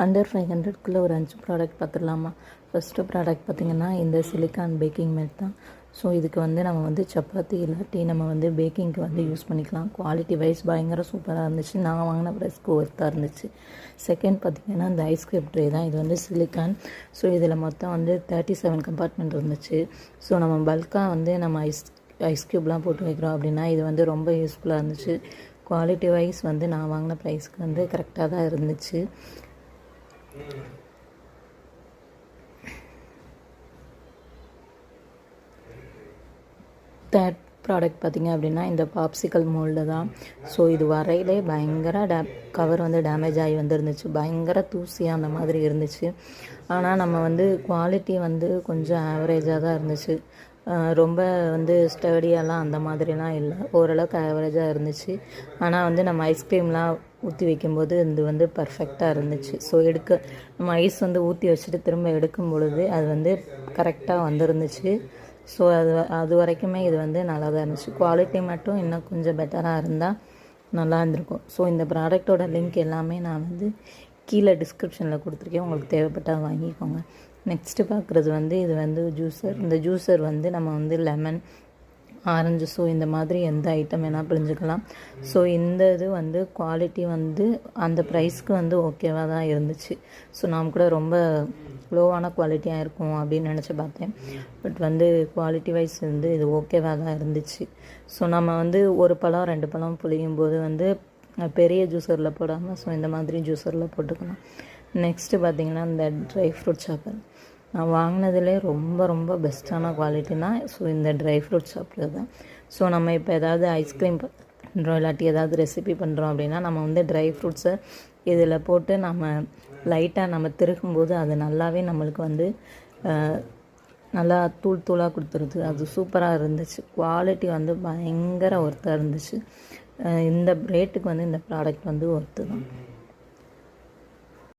Under 500க்குள்ளே ஒரு 5 product பார்த்துடலாமா? First product பார்த்திங்கன்னா இந்த சிலிக்கான் பேக்கிங் மேட் தான். ஸோ இதுக்கு வந்து நம்ம வந்து சப்பாத்தி இல்லாட்டி நம்ம வந்து பேக்கிங்க்கு வந்து யூஸ் பண்ணிக்கலாம். குவாலிட்டி வைஸ் பயங்கர சூப்பராக இருந்துச்சு. நான் வாங்கின ப்ரைஸ்க்கு ஒர்த்தாக இருந்துச்சு. செகண்ட் பார்த்திங்கன்னா இந்த ஐஸ்கிரீம் ட்ரே தான். இது வந்து சிலிக்கான். ஸோ இதில் மொத்தம் வந்து 37 கம்பார்ட்மெண்ட் இருந்துச்சு. ஸோ நம்ம பல்காக வந்து நம்ம ஐஸ் க்யூப்லாம் போட்டு வைக்கிறோம் அப்படின்னா இது வந்து ரொம்ப யூஸ்ஃபுல்லாக இருந்துச்சு. குவாலிட்டி வைஸ் வந்து நான் வாங்கின ப்ரைஸ்க்கு வந்து கரெக்டாக தான் இருந்துச்சு. தேர்ட் ப்ராடக்ட் பார்த்திங்க அப்படின்னா இந்த பாப்சிக்கல் மோல்டு தான். ஸோ இது வரையிலே பயங்கர கவர் வந்து டேமேஜ் ஆகி வந்துருந்துச்சு. பயங்கர தூசியாக அந்த மாதிரி இருந்துச்சு. ஆனால் நம்ம வந்து குவாலிட்டி வந்து கொஞ்சம் ஆவரேஜாக தான் இருந்துச்சு. ரொம்ப வந்து ஸ்டடியெல்லாம் அந்த மாதிரிலாம் இல்லை. ஓரளவுக்கு ஆவரேஜாக இருந்துச்சு. ஆனால் வந்து நம்ம ஐஸ்கிரீம்லாம் ஊற்றி வைக்கும்போது இது வந்து பர்ஃபெக்டாக இருந்துச்சு. ஸோ நம்ம ஐஸ் வந்து ஊற்றி வச்சுட்டு திரும்ப எடுக்கும் பொழுது அது வந்து கரெக்டாக வந்துருந்துச்சு. ஸோ அது வரைக்குமே இது வந்து நல்லா தான் இருந்துச்சு. குவாலிட்டி மட்டும் இன்னும் கொஞ்சம் பெட்டராக இருந்தால் நல்லா இருந்திருக்கும். ஸோ இந்த ப்ராடக்டோட லிங்க் எல்லாமே நான் வந்து கீழே டிஸ்கிரிப்ஷனில் கொடுத்துருக்கேன். உங்களுக்கு தேவைப்பட்டால் வாங்கிக்கோங்க. நெக்ஸ்ட்டு பார்க்குறது வந்து இது வந்து ஜூஸர். இந்த ஜூஸர் வந்து நம்ம வந்து லெமன், ஆரஞ்சு, ஸோ இந்த மாதிரி எந்த ஐட்டம் வேணால் பிழிஞ்சிக்கலாம். ஸோ இந்த இது வந்து குவாலிட்டி வந்து அந்த ப்ரைஸ்க்கு வந்து ஓகேவாக தான் இருந்துச்சு. ஸோ நான் கூட ரொம்ப லோவான குவாலிட்டியாக இருக்கும் அப்படின்னு நினச்சி பார்த்தேன். பட் வந்து குவாலிட்டி வைஸ் வந்து இது ஓகேவாக தான் இருந்துச்சு. ஸோ நம்ம வந்து ஒரு பழம் 2 பழம் புளியும் போது வந்து பெரிய ஜூஸரில் போடாமல் ஸோ இந்த மாதிரி ஜூஸரில் போட்டுக்கலாம். நெக்ஸ்ட்டு பார்த்திங்கன்னா இந்த ட்ரை ஃப்ரூட் சாப்பர். நான் வாங்கினதுலே ரொம்ப ரொம்ப பெஸ்ட்டான குவாலிட்டினா ஸோ இந்த ட்ரை ஃப்ரூட் சாப்பிட்றது தான். ஸோ நம்ம இப்போ ஏதாவது ஐஸ்கிரீம் பண்ணுறோம் இல்லாட்டி ஏதாவது ரெசிபி பண்ணுறோம் அப்படின்னா நம்ம வந்து ட்ரை ஃப்ரூட்ஸை இதில் போட்டு நம்ம லைட்டாக நம்ம திருகும்போது அது நல்லாவே நம்மளுக்கு வந்து நல்லா தூளாக கொடுத்துருது. அது சூப்பராக இருந்துச்சு. குவாலிட்டி வந்து பயங்கர ஒர்த்தாக இருந்துச்சு. இந்த ரேட்டுக்கு வந்து இந்த ப்ராடக்ட் வந்து ஒர்த்து தான்.